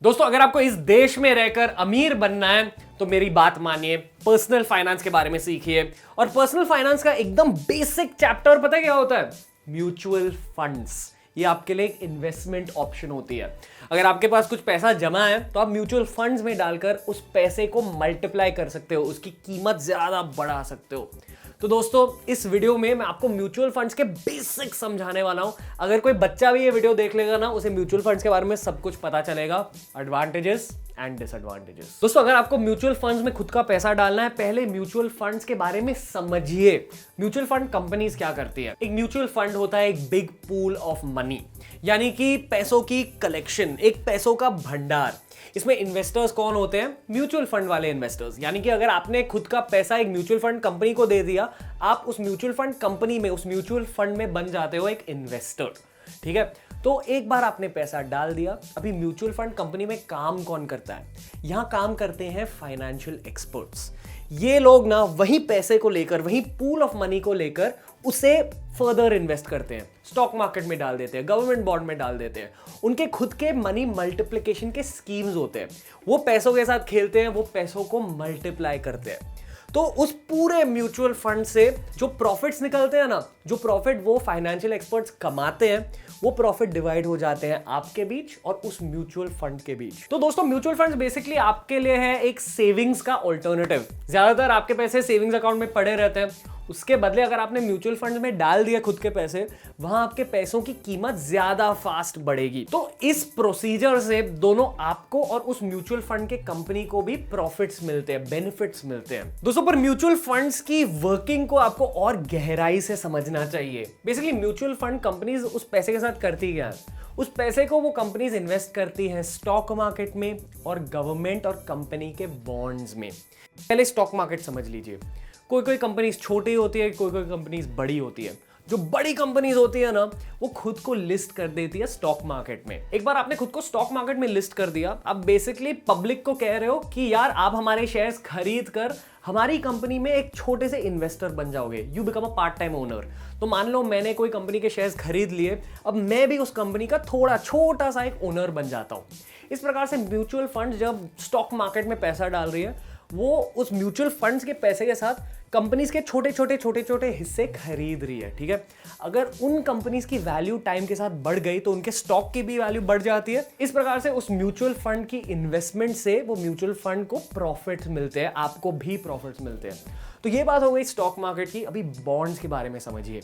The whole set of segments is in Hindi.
दोस्तों अगर आपको इस देश में रहकर अमीर बनना है तो मेरी बात मानिए, पर्सनल फाइनेंस के बारे में सीखिए। और पर्सनल फाइनेंस का एकदम बेसिक चैप्टर पता है क्या होता है? Mutual funds. ये आपके लिए एक इन्वेस्टमेंट ऑप्शन होती है। अगर आपके पास कुछ पैसा जमा है तो आप म्यूचुअल फंड्स में डालकर उस पैसे को मल्टीप्लाई कर सकते हो, उसकी कीमत ज्यादा बढ़ा सकते हो। तो दोस्तों इस वीडियो में मैं आपको म्यूचुअल फंड्स के बेसिक समझाने वाला हूं। अगर कोई बच्चा भी ये वीडियो देख लेगा ना, उसे म्यूचुअल फंड्स के बारे में सब कुछ पता चलेगा, एडवांटेजेस एंड डिसएडवांटेजेस। दोस्तों अगर आपको म्यूचुअल फंड्स में खुद का पैसा डालना है, पहले म्यूचुअल फंड्स के बारे में समझिए। म्यूचुअल फंड कंपनीज क्या करती है? एक म्यूचुअल फंड होता है एक बिग पूल ऑफ मनी, यानी कि पैसों की कलेक्शन, एक पैसों का भंडार। इसमें इन्वेस्टर्स कौन होते हैं? म्यूचुअल फंड वाले इन्वेस्टर्स। यानी कि अगर आपने खुद का पैसा एक म्यूचुअल फंड कंपनी को दे दिया, आप उस म्यूचुअल फंड कंपनी में, उस म्यूचुअल फंड में बन जाते हो एक इन्वेस्टर। ठीक है, तो एक बार आपने पैसा डाल दिया। अभी म्यूचुअल फंड कंपनी में काम कौन करता है? यहां काम करते हैं फाइनेंशियल एक्सपर्ट्स। ये लोग ना वही पैसे को लेकर, वही पूल ऑफ मनी को लेकर उसे फर्दर इन्वेस्ट करते हैं, स्टॉक मार्केट में डाल देते हैं, गवर्नमेंट बॉन्ड में डाल देते हैं। उनके खुद के मनी मल्टीप्लिकेशन के स्कीम्स होते हैं। वो पैसों के साथ खेलते हैं, वो पैसों को मल्टीप्लाई करते हैं। तो उस पूरे म्यूचुअल फंड से जो प्रॉफिट्स निकलते हैं ना, जो प्रॉफिट वो फाइनेंशियल एक्सपर्ट्स कमाते हैं, वो प्रॉफिट डिवाइड हो जाते हैं आपके बीच और उस म्यूचुअल फंड के बीच। तो दोस्तों म्यूचुअल फंड्स बेसिकली आपके लिए है एक सेविंग्स का ऑल्टरनेटिव। ज्यादातर आपके पैसे सेविंग्स अकाउंट में पड़े रहते हैं, उसके बदले अगर आपने म्यूचुअल फंड में डाल दिया खुद के पैसे, वहां आपके पैसों की कीमत ज्यादा फास्ट बढ़ेगी। तो इस प्रोसीजर से दोनों आपको और उस म्यूचुअल फंड के कंपनी को भी प्रॉफिट्स मिलते हैं, बेनिफिट्स मिलते हैं। दोस्तों पर म्यूचुअल फंड्स की वर्किंग को आपको और गहराई से समझना चाहिए। बेसिकली म्यूचुअल फंड कंपनीज उस पैसे के साथ करती क्या है? उस पैसे को वो कंपनीज इन्वेस्ट करती हैं स्टॉक मार्केट में और गवर्नमेंट और कंपनी के बॉन्ड्स में। पहले स्टॉक मार्केट समझ लीजिए। कोई कोई कंपनीज छोटी होती है, कोई कोई कंपनीज बड़ी होती है। जो बड़ी कंपनीज होती है ना, वो खुद को लिस्ट कर देती है स्टॉक मार्केट में। एक बार आपने खुद को स्टॉक मार्केट में लिस्ट कर दिया, आप बेसिकली पब्लिक को कह रहे हो कि यार आप हमारे शेयर्स खरीद कर हमारी कंपनी में एक छोटे से इन्वेस्टर बन जाओगे। You become a part time owner. तो मान लो मैंने कोई कंपनी के शेयर्स खरीद लिए, अब मैं भी उस कंपनी का थोड़ा छोटा सा एक ओनर बन जाता हूं। इस प्रकार से म्यूचुअल फंड जब स्टॉक मार्केट में पैसा डाल रही है, वो उस म्यूचुअल फंड्स के पैसे के साथ कंपनीज के छोटे छोटे हिस्से खरीद रही है। ठीक है, अगर उन कंपनीज की वैल्यू टाइम के साथ बढ़ गई तो उनके स्टॉक की भी वैल्यू बढ़ जाती है। इस प्रकार से उस म्यूचुअल फंड की इन्वेस्टमेंट से वो म्यूचुअल फंड को प्रॉफिट्स मिलते हैं, आपको भी प्रॉफिट्स मिलते हैं। तो ये बात हो गई स्टॉक मार्केट की। अभी बॉन्ड्स के बारे में समझिए।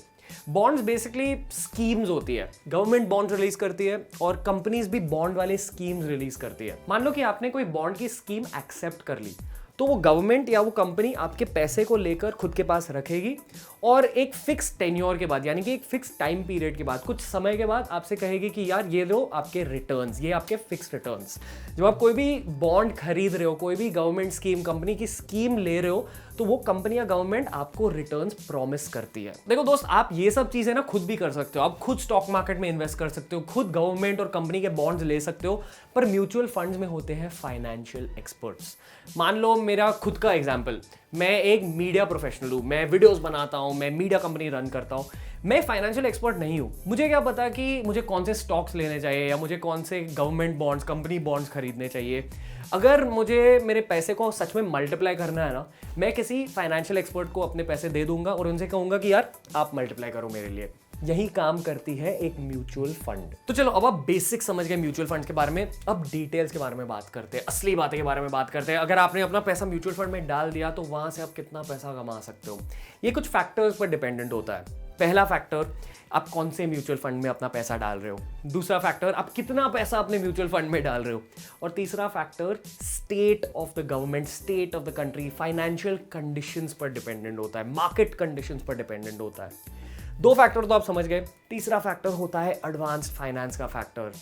बॉन्ड्स बेसिकली स्कीम्स होती है। गवर्नमेंट बॉन्ड रिलीज करती है और कंपनीज भी बॉन्ड वाले स्कीम्स रिलीज करती है। मान लो कि आपने कोई बॉन्ड की स्कीम एक्सेप्ट कर ली, तो वो गवर्नमेंट या वो कंपनी आपके पैसे को लेकर खुद के पास रखेगी और एक फिक्स टेन्योर के बाद, यानी कि एक फिक्स टाइम पीरियड के बाद, कुछ समय के बाद आपसे कहेगी कि यार ये लो आपके रिटर्न्स, ये आपके फिक्स रिटर्न्स। जब आप कोई भी बॉन्ड खरीद रहे हो, कोई भी गवर्नमेंट स्कीम, कंपनी की स्कीम ले रहे हो, तो वो कंपनी या गवर्नमेंट आपको रिटर्न्स प्रॉमिस करती है। देखो दोस्त, आप ये सब चीजें ना खुद भी कर सकते हो। आप खुद स्टॉक मार्केट में इन्वेस्ट कर सकते हो, खुद गवर्नमेंट और कंपनी के बॉन्ड्स ले सकते हो, पर म्यूचुअल फंड्स में होते हैं फाइनेंशियल एक्सपर्ट्स। मान लो मेरा खुद का एग्जाम्पल, मैं एक मीडिया प्रोफेशनल हूं, मैं वीडियोस बनाता हूं, मैं मीडिया कंपनी रन करता हूं। मैं फाइनेंशियल एक्सपर्ट नहीं हूं। मुझे क्या पता कि मुझे कौन से स्टॉक्स लेने चाहिए या मुझे कौन से गवर्नमेंट बॉन्ड्स, कंपनी बॉन्ड्स खरीदने चाहिए। अगर मुझे मेरे पैसे को सच में मल्टीप्लाई करना है ना, मैं किसी फाइनेंशियल एक्सपर्ट को अपने पैसे दे दूंगा और उनसे कहूंगा कि यार आप मल्टीप्लाई करो मेरे लिए। यही काम करती है एक म्यूचुअल फंड। तो चलो अब आप बेसिक समझ गए म्यूचुअल फंड के बारे में। अब डिटेल्स के बारे में बात करते हैं, असली बातें के बारे में बात करते हैं। अगर आपने अपना पैसा म्यूचुअल फंड में डाल दिया तो वहां से आप कितना पैसा कमा सकते हो, ये कुछ फैक्टर्स पर डिपेंडेंट होता है। पहला फैक्टर, आप कौन से म्यूचुअल फंड में अपना पैसा डाल रहे हो। दूसरा फैक्टर, आप कितना पैसा अपने म्यूचुअल फंड में डाल रहे हो। और तीसरा factor, state of the government, state of the country, financial conditions पर डिपेंडेंट होता है, मार्केट कंडीशंस पर डिपेंडेंट होता है। दो फैक्टर तो आप समझ गए। तीसरा फैक्टर होता है एडवांस्ड फाइनेंस का फैक्टर।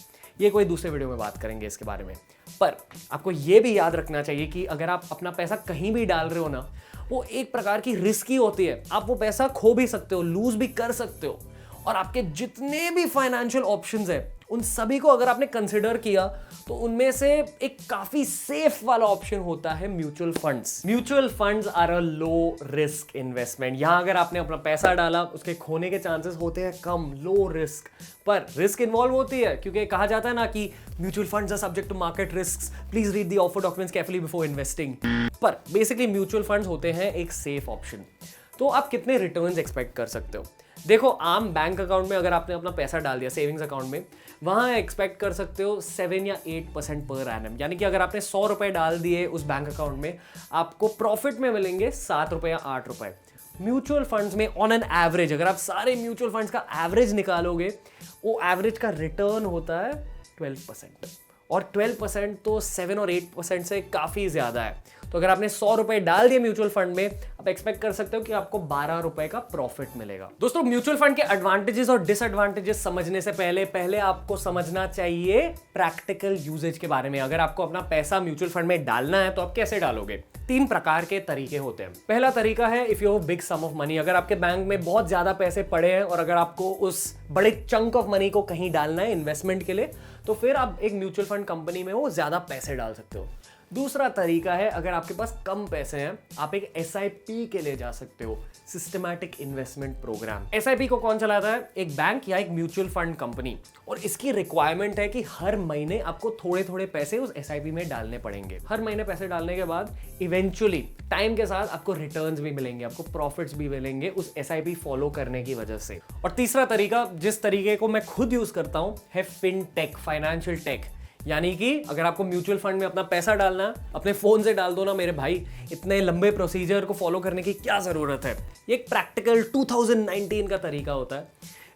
ये कोई दूसरे वीडियो में बात करेंगे इसके बारे में। पर आपको ये भी याद रखना चाहिए कि अगर आप अपना पैसा कहीं भी डाल रहे हो ना, वो एक प्रकार की रिस्की होती है। आप वो पैसा खो भी सकते हो, लूज भी कर सकते हो, और आपके जितने भी फाइनेंशियल ऑप्शंस है उन सभी को अगर आपने कंसिडर किया तो उनमें से एक काफी सेफ वाला ऑप्शन होता है mutual funds. Mutual funds are a low risk investment. यहां अगर आपने अपना पैसा डाला उसके खोने के चांसेस होते हैं कम, लो रिस्क, पर रिस्क इन्वॉल्व होती है क्योंकि कहा जाता है ना कि mutual funds are subject to market risks, please read the offer documents carefully before investing. पर बेसिकली म्यूचुअल फंड्स होते हैं एक सेफ ऑप्शन। तो आप कितने रिटर्न्स एक्सपेक्ट कर सकते हो? देखो, आम बैंक अकाउंट में अगर आपने अपना पैसा डाल दिया सेविंग्स अकाउंट में, वहां एक्सपेक्ट कर सकते हो 7 या 8% पर एनम। यानी कि अगर आपने 100 रुपए डाल दिए उस बैंक अकाउंट में, आपको प्रॉफिट में मिलेंगे 7 रुपए या 8 रुपए। म्यूचुअल फंड्स में ऑन एन एवरेज, अगर आप सारे म्यूचुअल फंड्स का एवरेज निकालोगे, वो एवरेज का रिटर्न होता है 12%। और 12% तो 7 और 8% से काफी ज्यादा है। तो अगर आपने 100 रुपए डाल दिए म्यूचुअल फंड में, आप एक्सपेक्ट कर सकते हो कि आपको 12 रुपए का प्रॉफिट मिलेगा। दोस्तों, म्यूचुअल फंड के एडवांटेजेस और डिसएडवांटेजेस समझने से पहले आपको समझना चाहिए प्रैक्टिकल यूजेज के बारे में। अगर आपको अपना पैसा म्यूचुअल फंड में डालना है तो आप कैसे डालोगे? 3 प्रकार के तरीके होते हैं। पहला तरीका है if you have big sum of money. अगर आपके बैंक में बहुत ज्यादा पैसे पड़े हैं और अगर आपको उस बड़े चंक ऑफ मनी को कहीं डालना है इन्वेस्टमेंट के लिए, तो फिर आप एक म्यूचुअल फंड कंपनी में वो ज्यादा पैसे डाल सकते हो। दूसरा तरीका है अगर आपके पास कम पैसे हैं, आप एक SIP के लिए जा सकते हो, सिस्टमैटिक इन्वेस्टमेंट प्रोग्राम। SIP को कौन चलाता है? एक बैंक या एक म्यूचुअल फंड कंपनी। और इसकी रिक्वायरमेंट है कि हर महीने आपको थोड़े थोड़े पैसे उस SIP में डालने पड़ेंगे। हर महीने पैसे डालने के बाद इवेंचुअली टाइम के साथ आपको रिटर्न्स भी मिलेंगे, आपको प्रॉफिट्स भी मिलेंगे उस SIP फॉलो करने की वजह से। और तीसरा तरीका, जिस तरीके को मैं खुद यूज करता हूं, है फिनटेक, फाइनेंशियल टेक। यानी कि अगर आपको म्यूचुअल फंड में अपना पैसा डालना है, अपने फोन से डाल दो ना मेरे भाई, इतने लंबे प्रोसीजर को फॉलो करने की क्या जरूरत है। ये एक प्रैक्टिकल 2019 का तरीका होता है।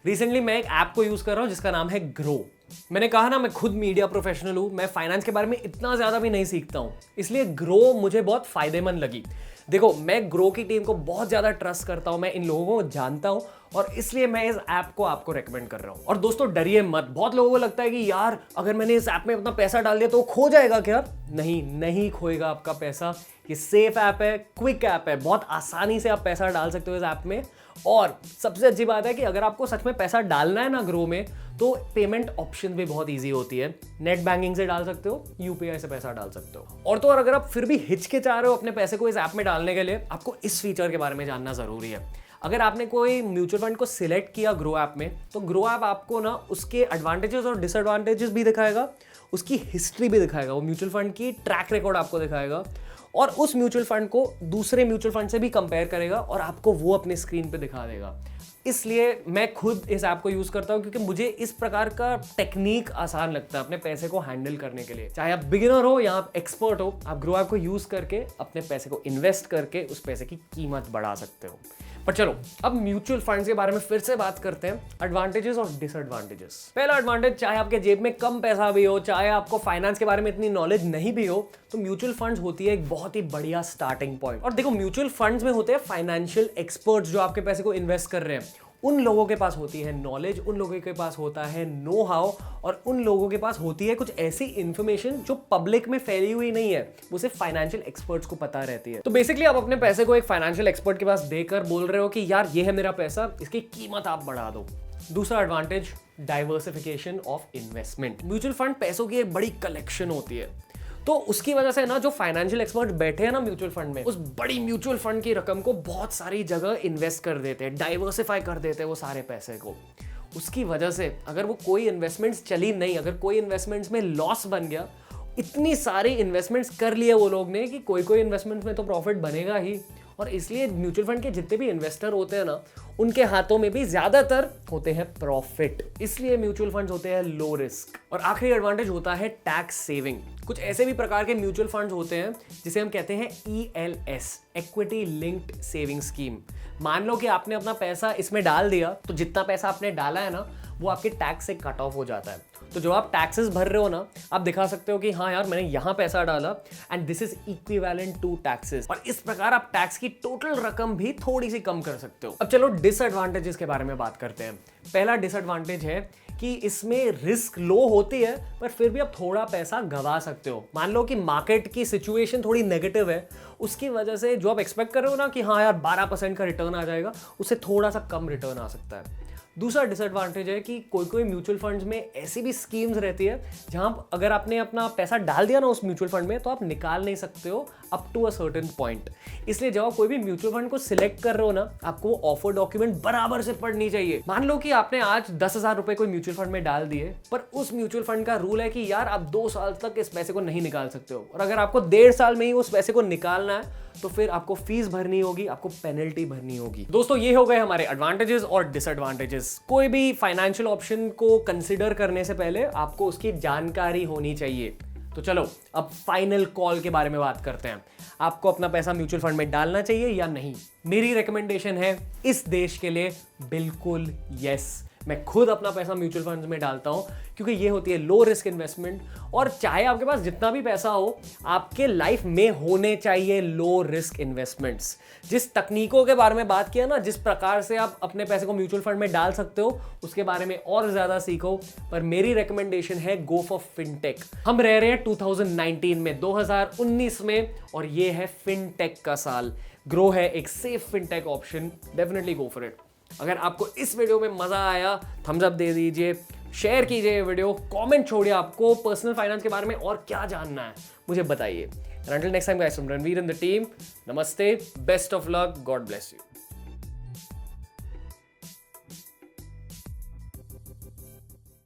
रिसेंटली मैं एक ऐप को यूज कर रहा हूं जिसका नाम है ग्रो। मैंने कहा ना, मैं खुद मीडिया प्रोफेशनल हूं, मैं फाइनेंस के बारे में इतना ज्यादा भी नहीं सीखता हूं, इसलिए ग्रो मुझे बहुत फायदेमंद लगी। देखो, मैं ग्रो की टीम को बहुत ज्यादा ट्रस्ट करता हूं, मैं इन लोगों को जानता हूं और इसलिए मैं इस ऐप को आपको रेकमेंड कर रहा हूं। और दोस्तों, डरिए मत। बहुत लोगों को लगता है कि यार अगर मैंने इस ऐप में अपना पैसा डाल दिया तो खो जाएगा क्या? नहीं खोएगा आपका पैसा। ये सेफ ऐप है, क्विक ऐप है, बहुत आसानी से आप पैसा डाल सकते हो इस ऐप में। और सबसे अच्छी बात है कि अगर आपको सच में पैसा डालना है ना ग्रो में, तो पेमेंट ऑप्शन भी बहुत इजी होती है। नेट बैंकिंग से डाल सकते हो, UPI से पैसा डाल सकते हो। और तो और अगर आप फिर भी हिचकिचा रहे हो अपने पैसे को इस ऐप में डालने के लिए, आपको इस फीचर के बारे में जानना जरूरी है। अगर आपने कोई म्यूचुअल फंड को सिलेक्ट किया ग्रो ऐप में, तो ग्रो ऐप आपको ना उसके एडवांटेजेस और डिसएडवांटेजेस भी दिखाएगा, उसकी हिस्ट्री भी दिखाएगा, वो म्यूचुअल फंड की ट्रैक रिकॉर्ड आपको दिखाएगा और उस म्यूचुअल फंड को दूसरे म्यूचुअल फंड से भी कंपेयर करेगा और आपको वो अपने स्क्रीन पे दिखा देगा। इसलिए मैं खुद इस ऐप को यूज करता हूं क्योंकि मुझे इस प्रकार का टेक्निक आसान लगता है अपने पैसे को हैंडल करने के लिए। चाहे आप बिगिनर हो या आप एक्सपर्ट हो, आप ग्रो ऐप को यूज करके अपने पैसे को इन्वेस्ट करके उस पैसे की कीमत बढ़ा सकते हो। पर चलो, अब म्यूचुअल फंड्स के बारे में फिर से बात करते हैं, एडवांटेजेस और डिसएडवांटेजेस। पहला एडवांटेज, चाहे आपके जेब में कम पैसा भी हो, चाहे आपको फाइनेंस के बारे में इतनी नॉलेज नहीं भी हो, तो म्यूचुअल फंड्स होती है एक बहुत ही बढ़िया स्टार्टिंग पॉइंट। और देखो, म्यूचुअल फंड्स में होते हैं फाइनेंशियल एक्सपर्ट्स जो आपके पैसे को इन्वेस्ट कर रहे हैं। उन लोगों के पास होती है नॉलेज, उन लोगों के पास होता है नो हाउ, और उन लोगों के पास होती है कुछ ऐसी इंफॉर्मेशन जो पब्लिक में फैली हुई नहीं है, वो सिर्फ फाइनेंशियल एक्सपर्ट्स को पता रहती है। तो बेसिकली आप अपने पैसे को एक फाइनेंशियल एक्सपर्ट के पास देकर बोल रहे हो कि यार ये है मेरा पैसा, इसकी कीमत आप बढ़ा दो। दूसरा advantage, diversification of investment. Mutual fund पैसों की एक बड़ी कलेक्शन होती है, तो उसकी वजह से ना जो फाइनेंशियल एक्सपर्ट बैठे हैं ना म्यूचुअल फंड में, उस बड़ी म्यूचुअल फंड की रकम को बहुत सारी जगह इन्वेस्ट कर देते हैं, डाइवर्सिफाई कर देते हैं वो सारे पैसे को। उसकी वजह से अगर वो कोई इन्वेस्टमेंट्स चली नहीं, अगर कोई इन्वेस्टमेंट्स में लॉस बन गया, इतनी सारी इन्वेस्टमेंट्स कर लिए वो लोग ने कि कोई इन्वेस्टमेंट्स में तो प्रॉफिट बनेगा ही। और इसलिए म्यूचुअल फंड के जितने भी इन्वेस्टर होते हैं ना, उनके हाथों में भी ज्यादातर होते हैं प्रॉफिट। इसलिए म्यूचुअल फंड्स होते हैं लो रिस्क। और आखिरी एडवांटेज होता है टैक्स सेविंग। कुछ ऐसे भी प्रकार के म्यूचुअल फंड्स होते हैं जिसे हम कहते हैं ELS, equity linked saving scheme. मान लो कि आपने अपना पैसा इसमें डाल दिया, तो जितना पैसा आपने डाला है ना, वो आपके टैक्स से कट ऑफ हो जाता है। तो जो आप टैक्सेस भर रहे हो ना, आप दिखा सकते हो कि हाँ यार मैंने यहां पैसा डाला and this is equivalent to taxes. और इस प्रकार आप टैक्स की टोटल रकम भी थोड़ी सी कम कर सकते हो। अब चलो डिसएडवांटेजेस के बारे में बात करते हैं। पहला डिसएडवांटेज है कि इसमें रिस्क लो होती है, पर फिर भी आप थोड़ा पैसा गंवा सकते हो। मान लो कि मार्केट की सिचुएशन थोड़ी नेगेटिव है, उसकी वजह से जो आप एक्सपेक्ट कर रहे हो ना कि हाँ यार 12% का रिटर्न आ जाएगा, उससे थोड़ा सा कम रिटर्न आ सकता है। दूसरा डिसएडवांटेज है कि कोई कोई म्यूचुअल फंड्स में ऐसी भी स्कीम्स रहती है जहां अगर आपने अपना पैसा डाल दिया ना उस म्यूचुअल फंड में तो आप निकाल नहीं सकते हो up to a certain point. इसलिए जब आप कोई भी म्यूचुअल फंड को सिलेक्ट कर रहे हो ना, आपको ऑफर डॉक्यूमेंट बराबर से पढ़नी चाहिए। मान लो कि आपने आज 10,000 रुपए कोई म्यूचुअल फंड में डाल दिए, पर उस म्यूचुअल फंड का रूल है कि यार आप 2 साल तक इस पैसे को नहीं निकाल सकते हो, और अगर आपको 1.5 साल में ही उस पैसे को निकालना है तो फिर आपको फीस भरनी होगी, आपको पेनल्टी भरनी होगी। दोस्तों, ये हो गए हमारे एडवांटेजेस और डिसएडवांटेजेस। कोई भी फाइनेंशियल ऑप्शन को कंसिडर करने से पहले आपको उसकी जानकारी होनी चाहिए। तो चलो अब फाइनल कॉल के बारे में बात करते हैं। आपको अपना पैसा म्यूचुअल फंड में डालना चाहिए या नहीं? मेरी रिकमेंडेशन है इस देश के लिए बिल्कुल यस। मैं खुद अपना पैसा म्यूचुअल फंड्स में डालता हूं क्योंकि ये होती है लो रिस्क इन्वेस्टमेंट, और चाहे आपके पास जितना भी पैसा हो, आपके लाइफ में होने चाहिए लो रिस्क इन्वेस्टमेंट्स। जिस तकनीकों के बारे में बात किया ना, जिस प्रकार से आप अपने पैसे को म्यूचुअल फंड में डाल सकते हो, उसके बारे में और ज्यादा सीखो। पर मेरी रिकमेंडेशन है गो फॉर फिनटेक। हम रह रहे हैं 2019 में, 2019 में, और ये है फिनटेक का साल। ग्रो है एक safe fintech option, definitely go for it. अगर आपको इस वीडियो में मजा आया, थम्स अप दे दीजिए, शेयर कीजिए ये वीडियो, कमेंट छोड़िए आपको पर्सनल फाइनेंस के बारे में और क्या जानना है मुझे बताइए। Until next time guys, from Ranveer and the team, namaste, best of luck, God bless you.